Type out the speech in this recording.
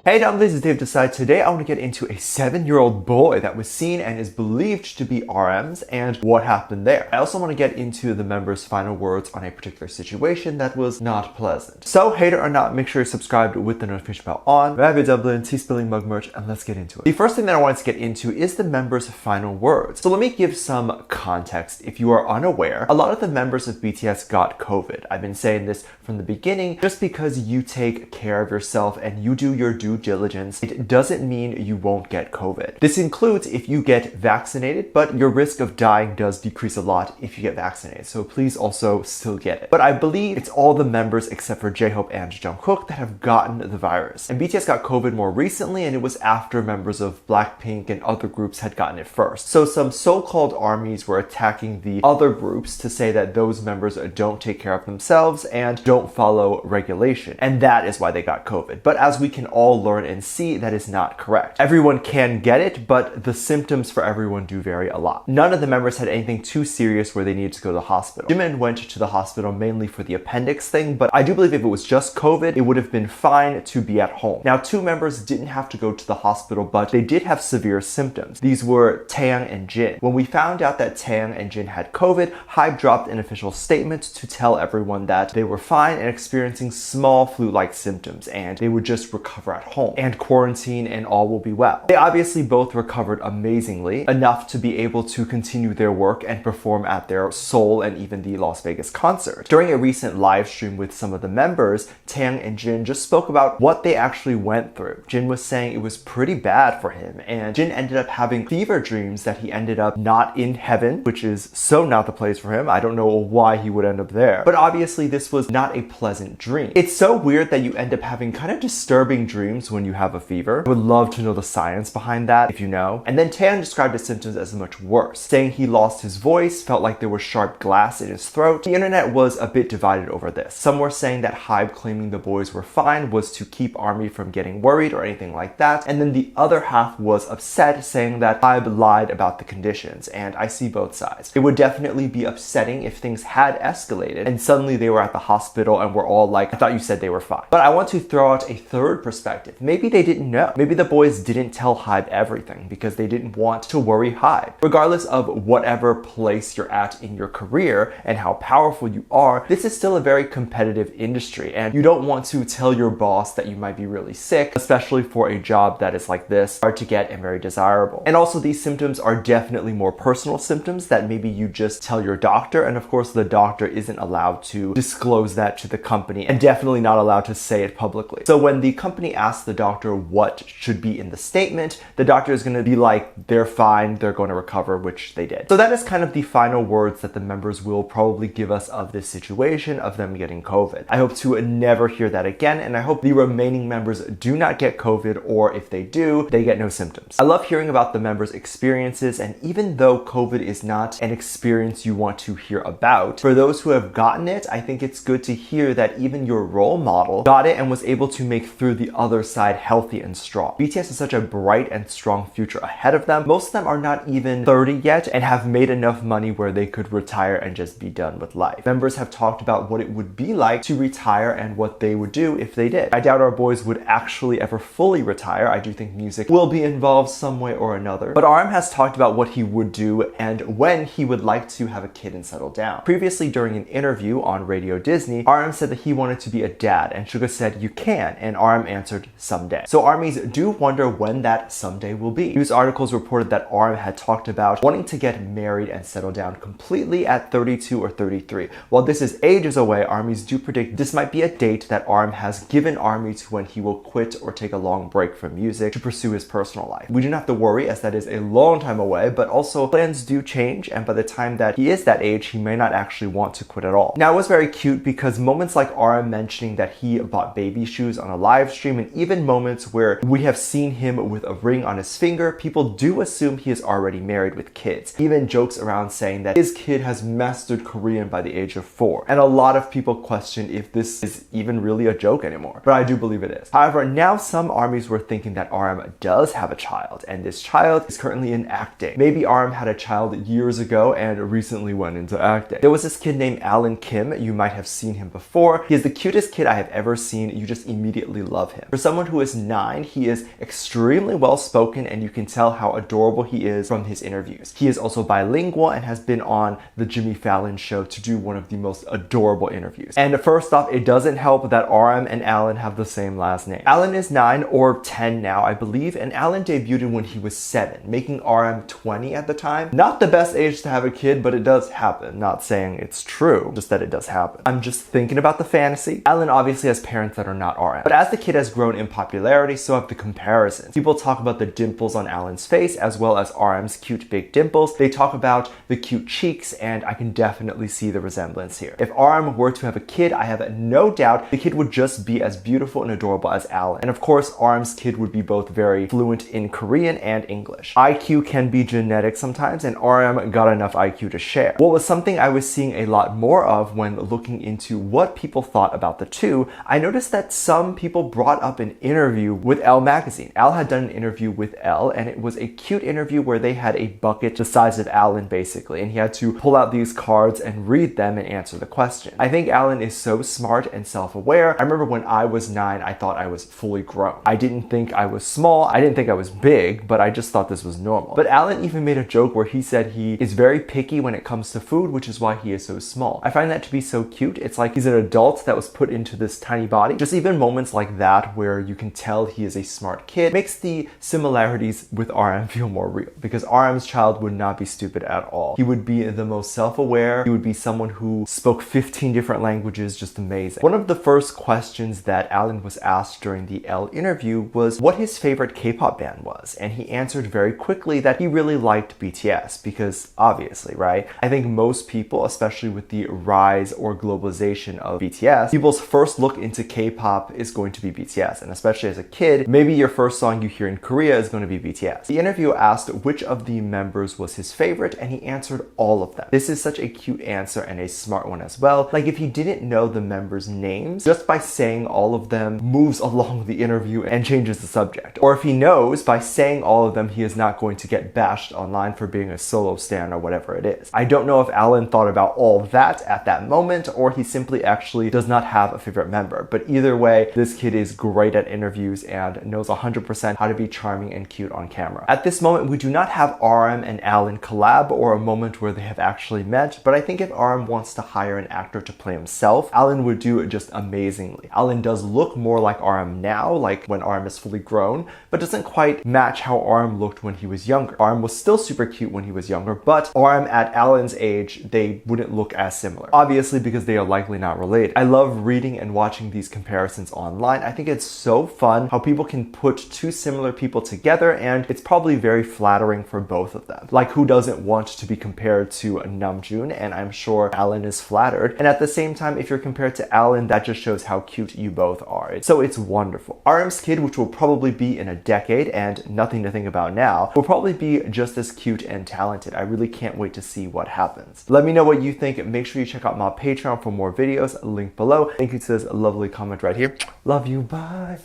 Hey Dom, this is Dave Decide. Today I want to get into a 7-year-old boy that was seen and is believed to be RM's and what happened there. I also want to get into the members' final words on a particular situation that was not pleasant. So, hater or not, make sure you're subscribed with the notification bell on. Grab your Dublin tea spilling mug merch and let's get into it. The first thing that I wanted to get into is the members' final words. So let me give some context. If you are unaware, a lot of the members of BTS got COVID. I've been saying this from the beginning. Just because you take care of yourself and you do your due diligence, it doesn't mean you won't get COVID. This includes if you get vaccinated, but your risk of dying does decrease a lot if you get vaccinated. So please also still get it. But I believe it's all the members except for J-Hope and Jungkook that have gotten the virus. And BTS got COVID more recently, and it was after members of Blackpink and other groups had gotten it first. So some so-called armies were attacking the other groups to say that those members don't take care of themselves and don't follow regulation. And that is why they got COVID. But as we can all learn and see, that is not correct. Everyone can get it, but the symptoms for everyone do vary a lot. None of the members had anything too serious where they needed to go to the hospital. Jimin went to the hospital mainly for the appendix thing, but I do believe if it was just COVID, it would have been fine to be at home. Now, 2 members didn't have to go to the hospital, but they did have severe symptoms. These were Taeyang and Jin. When we found out that Taeyang and Jin had COVID, HYBE dropped an official statement to tell everyone that they were fine and experiencing small flu-like symptoms, and they would just recover at home and quarantine and all will be well. They obviously both recovered amazingly, enough to be able to continue their work and perform at their Seoul and even the Las Vegas concert. During a recent live stream with some of the members, Taeyang and Jin just spoke about what they actually went through. Jin was saying it was pretty bad for him, and Jin ended up having fever dreams that he ended up not in heaven, which is so not the place for him. I don't know why he would end up there. But obviously this was not a pleasant dream. It's so weird that you end up having kind of disturbing dreams when you have a fever. I would love to know the science behind that, if you know. And then Taeyang described his symptoms as much worse, saying he lost his voice, felt like there was sharp glass in his throat. The internet was a bit divided over this. Some were saying that HYBE claiming the boys were fine was to keep ARMY from getting worried or anything like that. And then the other half was upset, saying that HYBE lied about the conditions. And I see both sides. It would definitely be upsetting if things had escalated and suddenly they were at the hospital and we're all like, I thought you said they were fine. But I want to throw out a third perspective. Maybe they didn't know. Maybe the boys didn't tell HYBE everything because they didn't want to worry HYBE. Regardless of whatever place you're at in your career and how powerful you are, this is still a very competitive industry, and you don't want to tell your boss that you might be really sick, especially for a job that is like this, hard to get and very desirable. And also these symptoms are definitely more personal symptoms that maybe you just tell your doctor, and of course the doctor isn't allowed to disclose that to the company and definitely not allowed to say it publicly. So when the company asks the doctor what should be in the statement, the doctor is going to be like, they're fine, they're going to recover, which they did. So that is kind of the final words that the members will probably give us of this situation of them getting COVID. I hope to never hear that again, and I hope the remaining members do not get COVID, or if they do, they get no symptoms. I love hearing about the members' experiences, and even though COVID is not an experience you want to hear about, for those who have gotten it, I think it's good to hear that even your role model got it and was able to make through the other side healthy and strong. BTS has such a bright and strong future ahead of them. Most of them are not even 30 yet and have made enough money where they could retire and just be done with life. Members have talked about what it would be like to retire and what they would do if they did. I doubt our boys would actually ever fully retire. I do think music will be involved some way or another. But RM has talked about what he would do and when he would like to have a kid and settle down. Previously, during an interview on Radio Disney, RM said that he wanted to be a dad, and Suga said, "You can," and RM answered, "Someday." So armies do wonder when that someday will be. News articles reported that RM had talked about wanting to get married and settle down completely at 32 or 33. While this is ages away, armies do predict this might be a date that RM has given army to when he will quit or take a long break from music to pursue his personal life. We do not have to worry, as that is a long time away, but also plans do change, and by the time that he is that age, he may not actually want to quit at all. Now, it was very cute because moments like RM mentioning that he bought baby shoes on a live stream, and even moments where we have seen him with a ring on his finger, people do assume he is already married with kids. Even jokes around saying that his kid has mastered Korean by the age of 4. And a lot of people question if this is even really a joke anymore. But I do believe it is. However, now some armies were thinking that RM does have a child, and this child is currently in acting. Maybe RM had a child years ago and recently went into acting. There was this kid named Alan Kim. You might have seen him before. He is the cutest kid I have ever seen. You just immediately love him. For some someone who is 9, he is extremely well spoken, and you can tell how adorable he is from his interviews. He is also bilingual and has been on the Jimmy Fallon show to do one of the most adorable interviews. And first off, it doesn't help that RM and Alan have the same last name. Alan is 9 or 10 now, I believe, and Alan debuted when he was 7, making RM 20 at the time. Not the best age to have a kid, but it does happen. Not saying it's true, just that it does happen. I'm just thinking about the fantasy. Alan obviously has parents that are not RM, but as the kid has grown in popularity, so have the comparisons. People talk about the dimples on Alan's face as well as RM's cute big dimples. They talk about the cute cheeks, and I can definitely see the resemblance here. If RM were to have a kid, I have no doubt the kid would just be as beautiful and adorable as Alan. And of course, RM's kid would be both very fluent in Korean and English. IQ can be genetic sometimes, and RM got enough IQ to share. What was something I was seeing a lot more of when looking into what people thought about the two, I noticed that some people brought up an interview with Elle magazine. Elle had done an interview with Elle, and it was a cute interview where they had a bucket the size of Alan basically, and he had to pull out these cards and read them and answer the question. I think Alan is so smart and self-aware. I remember when I was 9, I thought I was fully grown. I didn't think I was small, I didn't think I was big, but I just thought this was normal. But Alan even made a joke where he said he is very picky when it comes to food, which is why he is so small. I find that to be so cute. It's like he's an adult that was put into this tiny body. Just even moments like that where you can tell he is a smart kid makes the similarities with RM feel more real, because RM's child would not be stupid at all. He would be the most self-aware. He would be someone who spoke 15 different languages, just amazing. One of the first questions that Alan was asked during the Elle interview was what his favorite K-pop band was, and he answered very quickly that he really liked BTS, because obviously, right? I think most people, especially with the rise or globalization of BTS, people's first look into K-pop is going to be BTS, and especially as a kid, maybe your first song you hear in Korea is going to be BTS. The interviewer asked which of the members was his favorite, and he answered all of them. This is such a cute answer and a smart one as well. Like, if he didn't know the members' names, just by saying all of them moves along the interview and changes the subject. Or if he knows, by saying all of them, he is not going to get bashed online for being a solo stan or whatever it is. I don't know if Alan thought about all that at that moment, or he simply actually does not have a favorite member. But either way, this kid is great at interviews and knows 100% how to be charming and cute on camera. At this moment, we do not have RM and Alan collab or a moment where they have actually met, but I think if RM wants to hire an actor to play himself, Alan would do it just amazingly. Alan does look more like RM now, like when RM is fully grown, but doesn't quite match how RM looked when he was younger. RM was still super cute when he was younger, but RM at Alan's age, they wouldn't look as similar. Obviously, because they are likely not related. I love reading and watching these comparisons online. I think it's so fun how people can put two similar people together, and it's probably very flattering for both of them. Like, who doesn't want to be compared to Namjoon? And I'm sure Alan is flattered. And at the same time, if you're compared to Alan, that just shows how cute you both are. So it's wonderful. RM's kid, which will probably be in a decade and nothing to think about now, will probably be just as cute and talented. I really can't wait to see what happens. Let me know what you think. Make sure you check out my Patreon for more videos. Link below. Thank you to this lovely comment right here. Love you. Bye.